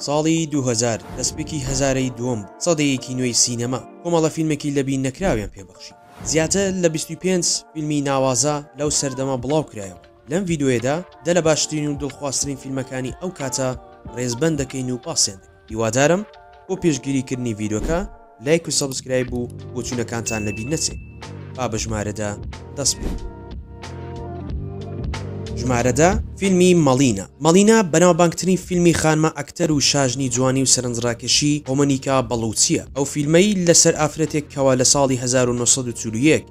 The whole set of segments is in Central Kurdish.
ساڵی 2000 دەستپێکی هەزارەی دووەم سەدەیەکی نوێی سینەما کۆمەڵە فیلمێکی لەبین نەکراویان پێبەخشی. زیاتر لە 25 فیلمی ناوازە لەو سەردەما بڵاو کرایەوە. لەم ڤیدیۆیەدا دە لە باشترین و دڵخوازترین فیلمەکانی ئەو کاتە ڕێزبەند دەکەین و پاسیان دەکەین. هیوادارم بۆ پێشگیریکردنی ڤیدیۆکە لایک و سەبسکرایب و بۆچوونەکانتان لەبیر نەچێت. با بە ژمارەدا دەست بێت. ژمارەدا فیلمی مەڵینە بەناوبانگترین فیلمی خانمە ئەکتەر و شاژنی جوانی و سەرنجڕاکێشی هۆمەنیکا بەڵوچیە. ئەو فیلمەی لەسەر ئافرەتێک کەوا لە ساڵی 1941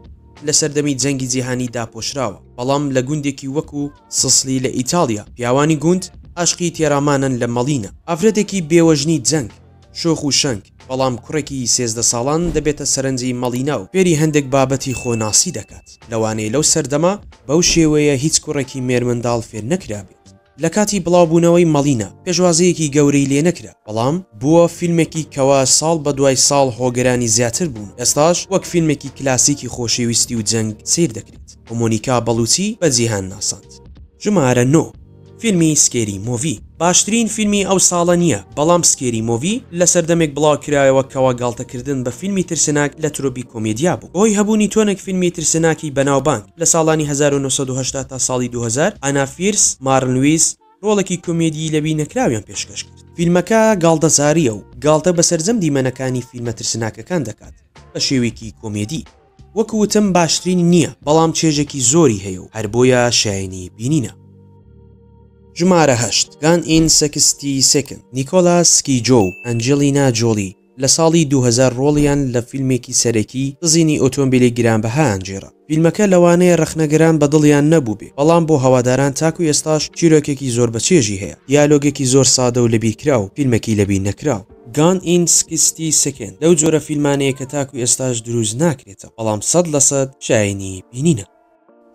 لە سەردەمی جەنگی جیهانی داپۆشراوە، بەڵام لە گوندێکی وەکو سسلی لە ئیتالیا. پیاوانی گوند عاشقی تێرامانن لە مەڵینە، ئافرەتێکی بێوەژنی جەنگ، شۆخ و شەنگ، بەڵام کوڕێکی 13 ساڵان دەبێتە سەرنجی مەڵینە و پێری هەندێک بابەتی خۆناسی دەکات. لەوانەیە لەو سەردەما بەو شێوەیە هیچ کوڕێکی مێرمنداڵ فێر نەکرابێت. لە کاتی بڵاوبوونەوەی مەڵینە پێشوازەیەکی گەورەی لێ نەکرا، بەڵام بووە فیلمێکی کەوا ساڵ بە دوای ساڵ هۆگەرانی زیاتر بوون. ئێستاش وەک فیلمێکی کلاسیکی خۆشەویستی و جەنگ سیر دەکرێت. مۆنیکا بەڵوچی بە جیهان ناساند. ژمارە 9 فیلمی سکێری موڤی. باشترین فیلمی ئەو ساڵە نییە، بەڵام سکێری موڤی لە سەردەمێک بڵاو کرایەوە کەوا گاڵتەکردن بە فیلمی ترسناک لە ترۆپی کۆمێدیا بوو. بۆی هەبوونی تۆنێک فیلمی ترسناکی بەناوبانگ لە ساڵانی 1970 تا ساڵی 2000 ئانا فیرس مارن لویس ڕۆڵێکی کۆمێدی لەبی نەکراویان پێشکەش کرد. فیلمەکە گاڵتەزاریە و گاڵتە بەسەرجەم دیمەنەکانی فیلمە ترسناکەکان دەکات بە شێوێکی کۆمێدی. وەکوتم باشترین نییە، بەڵام چێژێکی زۆری هەیە و هەر بۆیە شایانی بینینە. ژمارە 8 گان ئین 60 سکند. نیکۆلاس کیجۆ و ئەنجلینا جۆلی لە ساڵی 2000 ڕۆڵیان لە فیلمێکی سەرەکی دزینی ئۆتۆمبیلی گرانبەها ئەنجێرا. فیلمەکە لەوانەیە ڕەخنەگەران بە دڵیان نەبوو بێ، بەڵام بۆ هەواداران تاکو ئێستاش چیرۆکێکی زۆر بەچێژی هەیە. دیالۆگێکی زۆر سادە و لەبیرکرا و فیلمێکی لەبیر نەکراو. گان ئین 60 سکند لەو جۆرە فیلمانەیە کە تاکو ئێستاش دروست ناکرێتە، بەڵام 100% شایانی بینینە.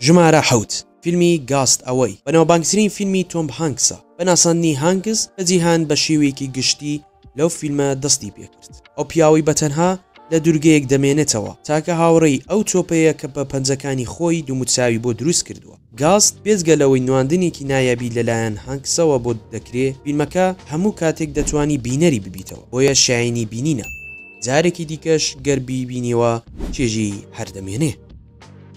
ژمارە 7 فیلمی گاست ئەوەی بەناوبانگترین فیلمی تۆم هانکسە. بەناساندنی هانکس بە جیهان بە شێوەیەکی گشتی لەو فیلمە دەستی پێکرد. ئەو پیاوەی بەتەنها لە دوورگەیەک دەمێنێتەوە تاکە هاوڕێی ئەو چۆپەیە کە بە پەنجەکانی خۆی دووموتساوی بۆ دروست کردووە. گاست بێزگەلەوەی نواندنێکی نایابی لەلایەن هانکسەوە بۆ دەکرێت، فیلمەکە هەموو کاتێک دەتوانی بینەری ببیتەوە، بۆیە شایانی بینینە. جارێکی دیکەش گەربی بینیوە چێژی هەردەمێنێ.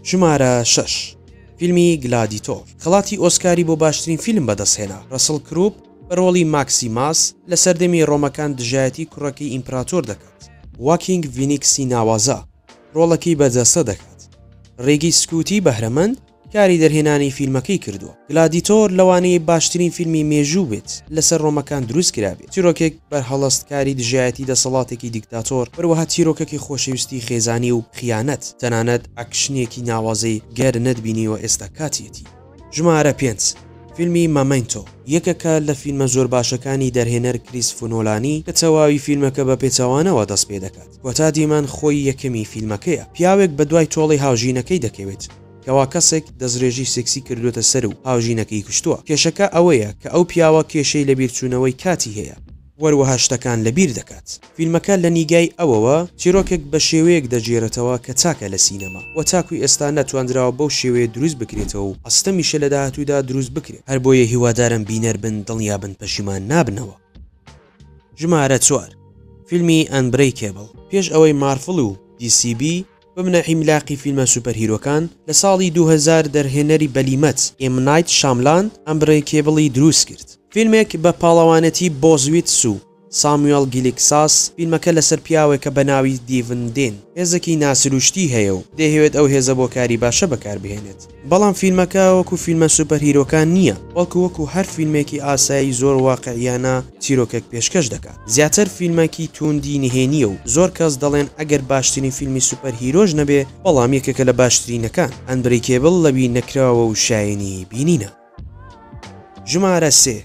ژمارە 6 فیلمی گلادیتۆر. خەڵاتی ئۆسکاری بۆ باشترین فیلم بەدەستهێنا. ڕەسڵ کروپ بە ڕۆڵی ماکسیماس لە سەردەمی ڕۆمەکان دژایەتی کوڕەکەی ئیمپراتۆر دەکات. واکینگ ڤینیکسی ناوازە ڕۆڵەکەی بەدەستە دەکات. ڕێگی سکوتی بەهرەمەند کاری دەرهێنانی فیلمەکەی کردووە. گلادیتۆر لەوانەیە باشترین فیلمی مێژوو بێت لەسەر ڕۆمەکان دروست کرابێت. چیرۆکێک بەرهەڵەستکاری دژایەتی دەسەڵاتێکی دیکتاتۆر، بەروەها چیرۆکێکی خۆشەویستی خێزانی و خیانەت، تەنانەت ئەکشنێکی ناوازەی گەر نەتبینیوە ئێستا کاتیەتی. ژمارە 5 فیلمی مامنتۆ یەکێکە لە فیلمە زۆر باشەکانی دەرهێنەر کریستۆفەر نۆلانی کە تەواوی فیلمەکە بە پێچەوانەوە دەست پێ دەکات. کۆتا دیمان خۆی یەکەمی فیلمەکەیە. پیاوێک بە دوای تۆڵی هاوژینەکەی دەکەوێت کەوا کەسێک دەستڕێژی سێکسی کردوتە سەر و هاوژینەکەی کوشتووە. کێشەکە ئەوەیە کە ئەو پیاوە کێشەی لەبیرچوونەوەی کاتی هەیە، وەروەها شتەکان لەبیر دەکات. فیلمەکە لە نیگای ئەوەوە چیرۆکێک بە شێوەیەک دەجێرێتەوە کە چاکە لە سینەما و تاکوی ئێستا نەتوانراوە بەو شێوەیە دروست بکرێتەوە و ئەستەمیشە لە داهاتوودا دروست بکرێت. هەر بۆیە هیوادارم بینەر بن دڵنیا بن پەشیمان نابنەوە. ژمارە 4 فیلمی ئەنبرەیکێبڵ. پێش ئەوەی مارفڵ و DCB ببنە حیملاقی فیلمە سوپەرهیرۆکان، لە ساڵی 2000 دەرهێنەری بەلیمەت ئێم نایت شاملان ئەنبرەیکێبڵی دروست کرد. فیلمێک بە پاڵەوانەتی بۆزویتس و ساموێل گیلکساس. فیلمەکە لەسەر پیاوێکە بە ناوی دیڤن دێن هێزێکی ناسروشتی هەیە و دەهەوێت ئەو هێزە بۆ کاری باشە بەکاربهێنێت. بەڵام فیلمەکە وەکو فیلمە سوپەرهیرۆکان نییە، بەڵکو وەکو هەر فیلمێکی ئاسایی زۆر واقعیانە چیرۆکێک پێشکەش دەکات. زیاتر فیلمێکی توندی نهێنیە و زۆر کەس دەڵێن ئەگەر باشترین فیلمی سوپەرهیرۆژ نەبێ، بەڵام یەکێکە لە باشترینەکان. ئەنبرەیکێبڵ لەبیر نەکراوە و شایانی بینینە. ژمارە 3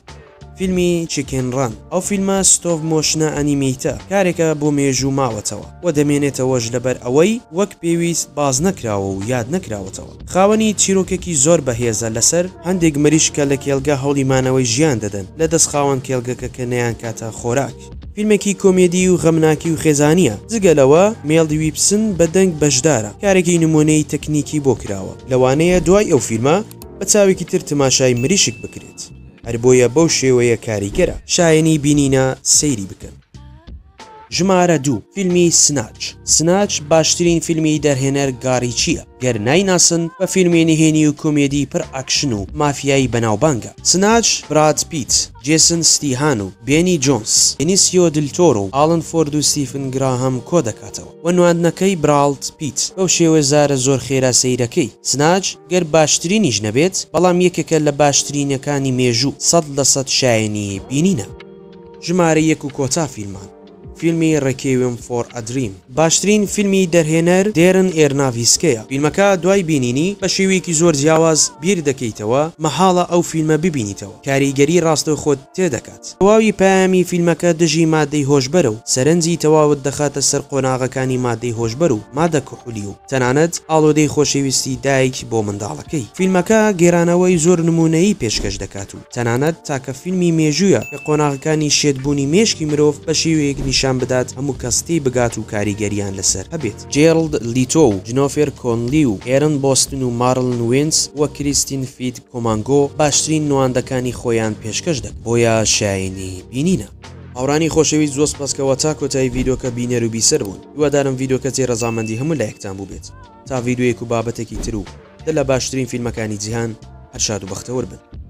فیلمی چیکن ڕان. ئەو فیلمە ستۆڤ مۆشنە ئەنیمەیتە کارێکە بۆ مێژوو ماوەتەوە و دەمێنێتەوەش لەبەر ئەوەی وەک پێویست باز نەکراوە و یاد نەکراوەتەوە. خاوەنی چیرۆکێکی زۆر بەهێزە لەسەر هەندێک مریشکە لە کێلگە هەوڵیمانەوەی ژیان دەدەن لە دەست خاوەن کێلگەکە کە نەیان کاتە خۆراک. فیلمێکی کۆمێدی و غەمناکی و خێزانیە. جگەلەوە مێڵ ویبسن بە دەنگ بەشدارە، کارێکی نمونەی تەکنیکی بۆ کراوە. لەوانەیە دوای ئەو فیلمە بە چاوێکی تر تماشای مریشک بکرێت. هەر بۆیە بەو شێوەیە کاریگەرە شایەنی بینینە سەیری بکەن. ژمارە 2 فیلمی سناچ باشترین فیلمی دەرهێنەر گاری چییە؟ گەر نایناسن بە فیلمی نهێنی و کۆمێدی پڕ ئاکشن و مافیایی بەناوبانگە. سناچ براد پیت، جێسن ستیهان و بێنی جۆنس، بێنیسیۆ دلتۆرۆ و ئاڵن فۆرد و ستیفن گراهەم کۆ دەکاتەوە و نواندنەکەی برالت پیت بەو شێوە زارە زۆر خێرا سەیرەکەی. سناچ گەر باشترینیش نەبێت بەڵام یەکێکە لە باشترینەکانی مێژوو 100% شایەنی بینینە. ژمارە 1 و کۆتا فیلمان فیلمی ڕێکێوم فۆر ئەدریم باشترین فیلمی دەرهێنەر دێرن ئێرناڤیسکەیە. فیلمەکە دوای بینینی بە شێوەیەکی زۆر جیاواز بیر دەکەیتەوە مەحاڵە ئەو فیلمە ببینیتەوە. کاریگەری ڕاستە خۆت تێدەکات. تەواوی پامی فیلمەکە دژی مادەی هۆشبەرە و سەرنجی تەواوت دەخاتە سەر قۆناغەکانی مادەی هۆشبەر و مادە کحولی و تەنانەت ئاڵۆدەی خۆشەویستی دایک بۆ منداڵەکەی. فیلمەکە گێرانەوەی زۆر نمونەیی پێشکەش دەکات و تەنانەت تاکە فیلمی مێژوویە کە قۆناغەکانی شێتبوونی مێشکی مرۆڤ بە شێوەیەک نیشان بدات هەموو کەستی بگات و کاریگەریان لەسەر هەبێت. جێرلد لیتۆ و جنۆفێر کۆنلی و ئێرن بۆستن و مارلن وێنس وە کریستین فید کۆمانگۆ باشترین نواندەکانی خۆیان پێشکەش دەکەن بۆیە شایەنی بینینە. هاوڕانی خۆشەویست زۆر سپاسکەوە تا کۆتایی ڤیدۆکە بینەر و بیسەر بوون. هیوادارم ڤیدۆکە جێ ڕەزامەندی هەموو لایەکتان بوو بێت. تا ڤیدۆیەک و بابەتێکی تر و دە لە باشترین فیلمەکانی جیهان هەر شاد و بەختەوەر بن.